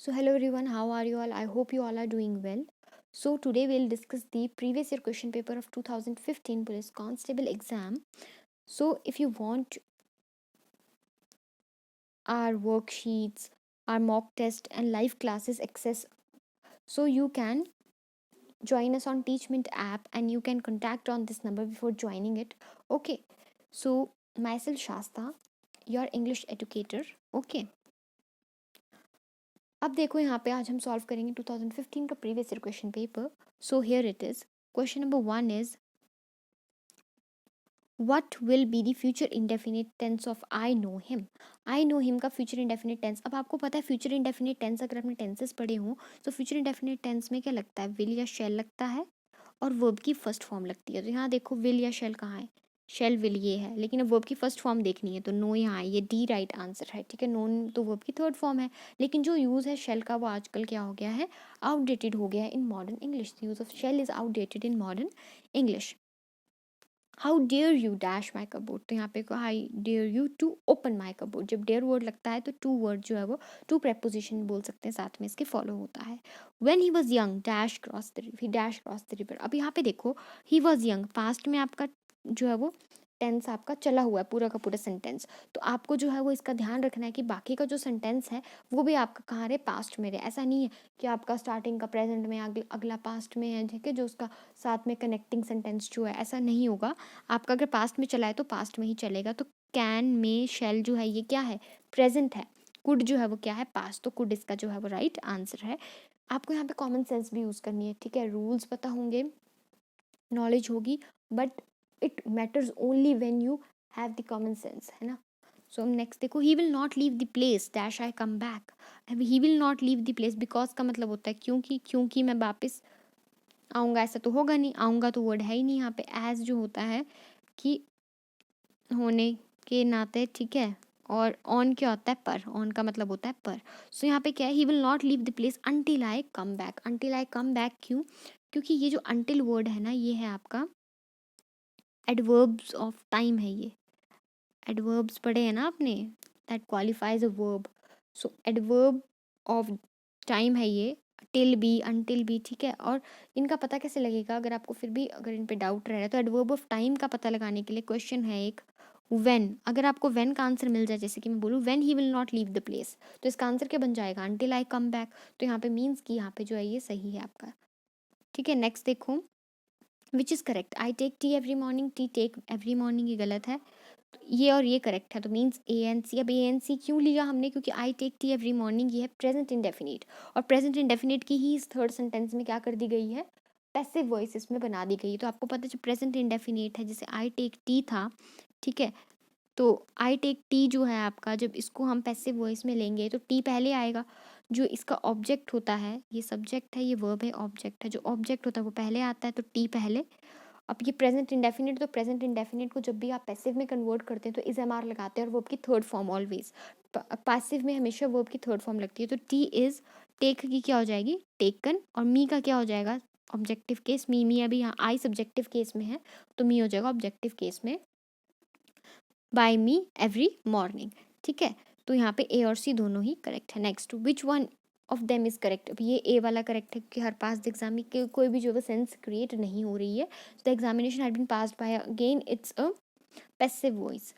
So hello everyone, how are you all? I hope you all are doing well. So today we'll discuss the previous year question paper of 2015 Police Constable exam. So if you want our worksheets, our mock test and live classes access, so you can join us on Teachment app and you can contact on this number before joining it. Okay. So myself Shasta, your English educator. Okay. अब देखो यहाँ पे आज हम solve करेंगे 2015 का previous year question paper. So here it is. Question number 1 is what will be the future indefinite tense of I know him. I know him का future indefinite tense. अब आपको पता है future indefinite tense अगर आपने tenses पढ़े हों तो future indefinite tense में क्या लगता है, will या shall लगता है और verb की फर्स्ट फॉर्म लगती है. तो यहाँ देखो will या shall कहाँ है, शेल विल ये है, लेकिन अब वर्ब की फर्स्ट फॉर्म देखनी है तो नो यहाँ है, ये डी राइट आंसर है. ठीक है, नोन तो वर्ब की थर्ड फॉर्म है, लेकिन जो यूज़ है शेल का वो आजकल क्या हो गया है, आउटडेटेड हो गया है in modern English. Use of shell is outdated in modern English. How dare you dash my cupboard, तो यहाँ पे how dare you to open my cupboard. जब डेयर वर्ड लगता है तो टू वर्ड जो है वो टू प्रेपोजिशन बोल सकते हैं, साथ में इसके फॉलो होता है. When he was young dash cross the river, he dash cross the river. अब यहाँ पे देखो ही वॉज यंग, पास्ट में आपका जो है वो टेंस आपका चला हुआ है पूरा का पूरा सेंटेंस. तो आपको जो है वो इसका ध्यान रखना है कि बाकी का जो सेंटेंस है वो भी आपका कहाँ रहे, पास्ट में रहे. ऐसा नहीं है कि आपका स्टार्टिंग का प्रेजेंट में अगला पास्ट में है. ठीक है, जो उसका साथ में कनेक्टिंग सेंटेंस जो है, ऐसा नहीं होगा. आपका अगर पास्ट में चला है तो पास्ट में ही चलेगा. तो कैन में शेल जो है ये क्या है, प्रेजेंट है. कुड जो है वो क्या है, पास्ट. तो कुड इसका जो है वो राइट आंसर है. आपको यहाँ पे कॉमन सेंस भी यूज़ करनी है. ठीक है, रूल्स पता होंगे, नॉलेज होगी, but it matters only when you have the common sense, है ना. सो नेक्स्ट देखो, he will not leave the place dash I come back. He will not leave the place because का मतलब होता है क्योंकि मैं वापस आऊँगा. ऐसा तो होगा नहीं, आऊँगा तो वर्ड है ही नहीं यहाँ पे. एज जो होता है कि होने के नाते, ठीक है, और ऑन क्या होता है, पर. ऑन का मतलब होता है पर. सो यहाँ पे क्या है, he will not leave the place until I come back. Until I come back क्यों, क्योंकि ये जो अंटिल वर्ड है ना, ये है आपका एडवर्ब्स ऑफ टाइम है. ये एडवर्ब्स पढ़े हैं ना आपने, that qualifies a verb. So adverb of time है ये, टिल बी, अनटिल बी. ठीक है, और इनका पता कैसे लगेगा, अगर आपको फिर भी अगर इन पे डाउट रह रहा है तो एडवर्ब ऑफ टाइम का पता लगाने के लिए क्वेश्चन है एक, व्हेन. अगर आपको व्हेन का आंसर मिल जाए, जैसे कि मैं बोलूँ when he will not leave the place, तो इसका आंसर क्या बन जाएगा, अनटिल आई कम बैक. तो यहाँ पे मीन्स कि यहाँ पे जो है ये सही है आपका. ठीक है, नेक्स्ट देखो, which is correct. I take tea every morning, tea take every morning ये गलत है. तो ये और ये करेक्ट है, तो मीन्स ए एन सी. अब ए एन सी क्यों लिया हमने, क्योंकि I take tea every morning ये है प्रेजेंट इंडेफिनिट, और प्रेजेंट इंडेफिनिट की ही इस थर्ड सेंटेंस में क्या कर दी गई है, पैसिव वॉइस इसमें बना दी गई है. तो आपको पता है जो प्रेजेंट इंडेफिनिट है, जैसे आई टेक टी था, ठीक है, तो आई टेक टी जो है आपका, जब इसको हम पैसिव वॉइस में लेंगे तो टी पहले आएगा. जो इसका ऑब्जेक्ट होता है, ये सब्जेक्ट है, ये वर्ब है, ऑब्जेक्ट है. जो ऑब्जेक्ट होता है वो पहले आता है, तो टी पहले. अब ये प्रेजेंट इंडेफिनिट, तो प्रेजेंट इंडेफिनिट को जब भी आप पैसिव में कन्वर्ट करते हैं तो इज एम आर लगाते हैं, और वर्ब की थर्ड फॉर्म ऑलवेज. पैसिव में हमेशा वर्ब की थर्ड फॉर्म लगती है. तो टी इज, टेक की क्या हो जाएगी, टेकन, और मी का क्या हो जाएगा, ऑब्जेक्टिव केस. मी अभी यहाँ आई सब्जेक्टिव केस में है, तो मी हो जाएगा ऑब्जेक्टिव केस में, बाय मी एवरी मॉर्निंग. ठीक है, तो यहाँ पे ए और सी दोनों ही करेक्ट है. Next, which one of them is correct. अब ये ए वाला करेक्ट है क्योंकि हर पास एग्जाम में कोई भी जो है सेंस क्रिएट नहीं हो रही है. The examination had been passed by, again it's a passive voice.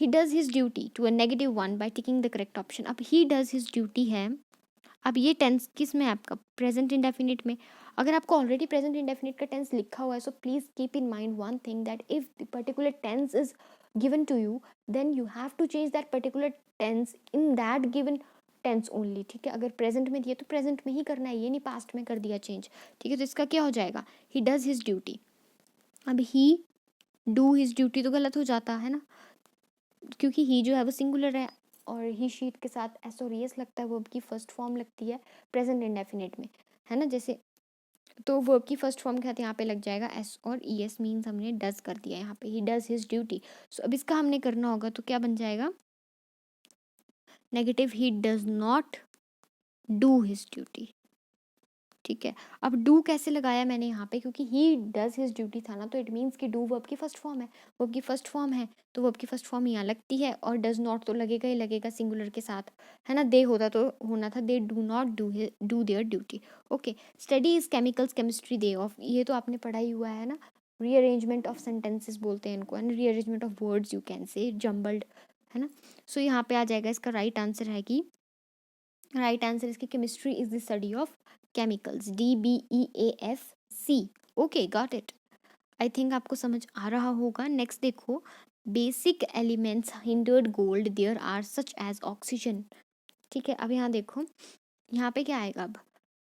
He does his duty to a negative one by ticking the correct option. अब ही डज हिज ड्यूटी है, अब ये टेंस किस में है आपका, प्रेजेंट इंडेफिनिट में. अगर आपको ऑलरेडी प्रेजेंट इंडेफिनिट का टेंस लिखा हुआ है, so please keep in mind one thing, that if the particular tense is given to you, then you have to change that particular tense in that given tense only. ठीक है, अगर present में दिया तो present में ही करना है, ये नहीं पास्ट में कर दिया चेंज. ठीक है, तो इसका क्या हो जाएगा, ही डज हिज ड्यूटी. अब ही डू हिज ड्यूटी तो गलत हो जाता है ना, क्योंकि ही जो है वो सिंगुलर है, और ही शीट के साथ एस और एस लगता है, वर्ब की फर्स्ट फॉर्म लगती है प्रेजेंट इंडेफिनिट में, है ना. जैसे तो वर्ब की फर्स्ट फॉर्म के साथ यहाँ पे लग जाएगा एस और ई एस, मीन्स हमने डज कर दिया यहाँ पे, ही डज हिज ड्यूटी. सो अब इसका हमने करना होगा, तो क्या बन जाएगा, negative, he does not do his duty. ठीक है। अब डू कैसे लगाया मैंने यहाँ पे, क्योंकि ही डज हिज ड्यूटी था ना, तो इट मीन्स कि डू वर्ब की फर्स्ट फॉर्म है, वर्ब की फर्स्ट फॉर्म है, तो वर्ब की फर्स्ट फॉर्म यहाँ लगती है, और डज नॉट तो लगेगा ही लगेगा सिंगुलर के साथ, है ना। दे होता तो होना था they do not do their duty. Okay, study is chemicals chemistry day of, ये तो आपने पढ़ा ही हुआ है ना। रीअरेंजमेंट ऑफ सेंटेंसेस बोलते हैं इनको, and rearrangement of words you can say, jumbled, है ना। सो यहाँ पे आ जाएगा, इसका राइट आंसर है कि, राइट आंसर इसकी chemistry is the study of chemicals, DBEAFC। Okay, got it. I think आपको समझ आ रहा होगा। नेक्स्ट देखो, basic elements hundred gold there are such as oxygen. ठीक है, अब यहाँ देखो, यहाँ पे क्या आएगा, अब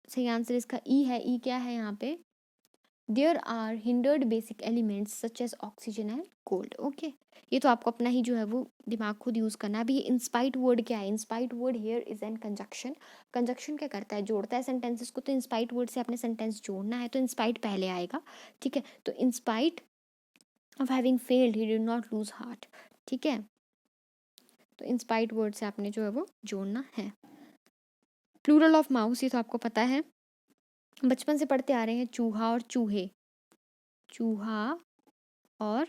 सही आंसर इसका ई है। ई क्या है यहाँ पे, there are hundred basic elements such as oxygen and gold. Okay, ये तो आपको अपना ही जो है वो दिमाग खुद यूज़ करना है। अभी इंस्पाइट वर्ड क्या है, in spite word here is an conjunction. Conjunction क्या करता है, जोड़ता है सेंटेंसेस को, तो इंस्पाइट वर्ड से आपने सेंटेंस जोड़ना है, तो इंस्पाइट पहले आएगा। ठीक है, तो in spite of having failed he did not lose heart. ठीक है, तो इंस्पाइट वर्ड से आपने जो है वो जोड़ना है। प्लूरल ऑफ माउस, ये तो आपको पता है, बचपन से पढ़ते आ रहे हैं, चूहा और चूहे, चूहा और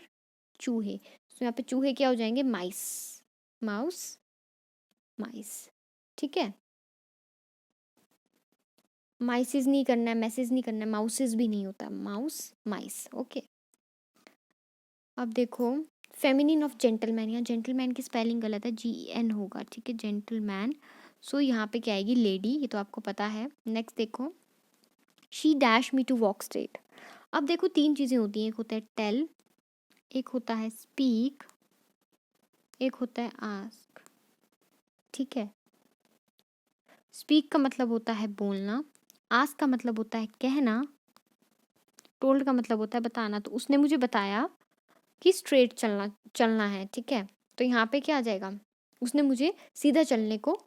चूहे। तो यहाँ पे चूहे क्या हो जाएंगे, माइस, माउस माइस। ठीक है, माइसिस नहीं करना है, मैसेज नहीं करना है, माउसेस भी नहीं होता, माउस माइस। ओके, अब देखो, फेमिनिन ऑफ जेंटलमैन, यहाँ जेंटलमैन की स्पेलिंग गलत है, GEN होगा। ठीक है, जेंटलमैन। सो यहाँ पे क्या आएगी, लेडी, ये तो आपको पता है। नेक्स्ट देखो, she dash me to walk straight. अब देखो, तीन चीज़ें होती हैं, एक होता है टेल, एक होता है स्पीक, एक होता है आस्क। ठीक है, स्पीक का मतलब होता है बोलना, आस्क का मतलब होता है कहना, टोल्ड का मतलब होता है बताना। तो उसने मुझे बताया कि स्ट्रेट चलना चलना है। ठीक है, तो यहाँ पे क्या आ जाएगा, उसने मुझे सीधा चलने को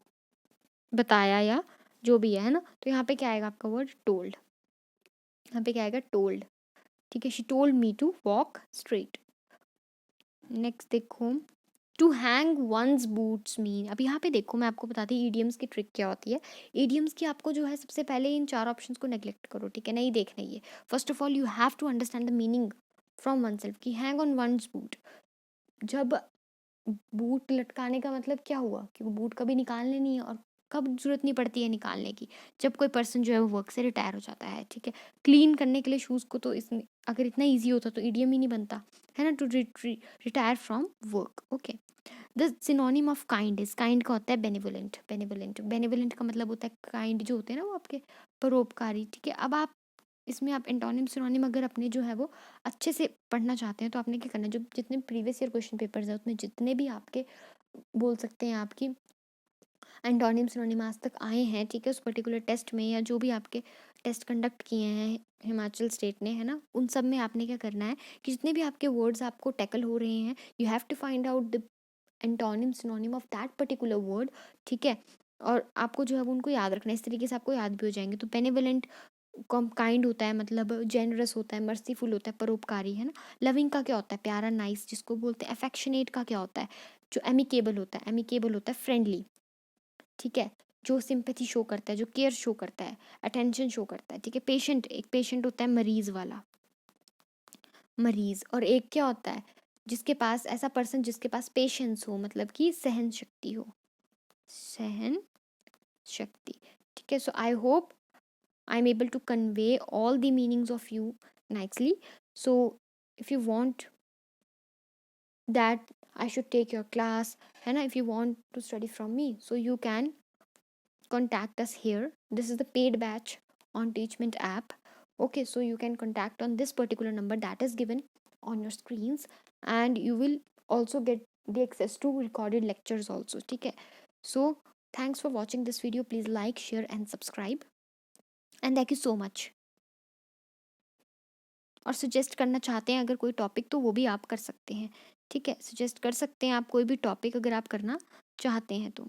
बताया, या जो भी है ना। तो यहाँ पे क्या आएगा आपका वर्ड, टोल्ड। यहाँ पे क्या आएगा, टोल्ड। ठीक है, she told me to walk straight. Next देखो, to hang one's boots mean. अब यहाँ पे देखो, मैं आपको बताती हूँ ईडियम्स की ट्रिक क्या होती है। ईडियम्स की आपको जो है, सबसे पहले इन चार ऑप्शंस को नेग्लेक्ट करो, ठीक है, नहीं देखना ये। First of all you have to understand the meaning from oneself, कि हैंग ऑन वंस बूट, जब बूट लटकाने का मतलब क्या हुआ, कि वो बूट कभी निकालने नहीं है, और कब जरूरत नहीं पड़ती है निकालने की, जब कोई पर्सन जो है वो वर्क से रिटायर हो जाता है। ठीक है, क्लीन करने के लिए शूज़ को, तो इसमें अगर इतना ईजी होता तो ईडियम ही नहीं बनता, है ना, to retire from work. Okay, the synonym of kind is, kind का होता है बेनिवोलेंट, बेनिवोलेंट, बेनिवोलेंट का मतलब होता है काइंड, जो होते हैं ना वो आपके परोपकारी। ठीक है, अब आप इसमें आप एंटोनिम सिनोनिम अगर अपने जो है वो अच्छे से पढ़ना चाहते हैं, तो आपने क्या करना है, जो जितने प्रीवियस ईयर क्वेश्चन पेपर्स हैं उसमें जितने भी आपके बोल सकते हैं आपकी एंटोनिम सिनोनिम आज तक आए हैं, ठीक है, उस पर्टिकुलर टेस्ट में, या जो भी आपके टेस्ट कंडक्ट किए हैं हिमाचल स्टेट ने, है ना, उन सब में आपने क्या करना है, कि जितने भी आपके वर्ड्स आपको टैकल हो रहे हैं, you have to find out the antonym synonym of that particular word. ठीक है, और आपको जो है वो उनको याद रखना है, इस तरीके से आपको याद भी हो जाएंगे। तो बेनेवलेंट काइंड होता है, मतलब जेनरस होता है, मर्सीफुल होता है, परोपकारी, है ना। लविंग का क्या होता है, प्यारा, नाइस जिसको बोलते हैं। अफेक्शनेट का क्या होता है, जो एमिकेबल होता है, एमिकेबल होता है फ्रेंडली। ठीक है, जो सिंपैथी शो करता है, जो केयर शो करता है, अटेंशन शो करता है। ठीक है, पेशेंट, एक पेशेंट होता है मरीज वाला, मरीज। और एक क्या होता है, जिसके पास, ऐसा पर्सन जिसके पास पेशेंस हो, मतलब कि सहन शक्ति हो, सहन शक्ति। ठीक है, so I hope I'm able to convey all the meanings of you nicely. So if you want that I should take your class, and if you want to study from me, so you can contact us here. This is the paid batch on Teachment app. Okay, so you can contact on this particular number that is given on your screens, and you will also get the access to recorded lectures also. Okay, so thanks for watching this video. Please like, share and subscribe, and thank you so much. और suggest करना चाहते हैं अगर कोई topic, तो वो भी आप कर सकते हैं। ठीक है, सजेस्ट कर सकते हैं आप कोई भी टॉपिक अगर आप करना चाहते हैं तो।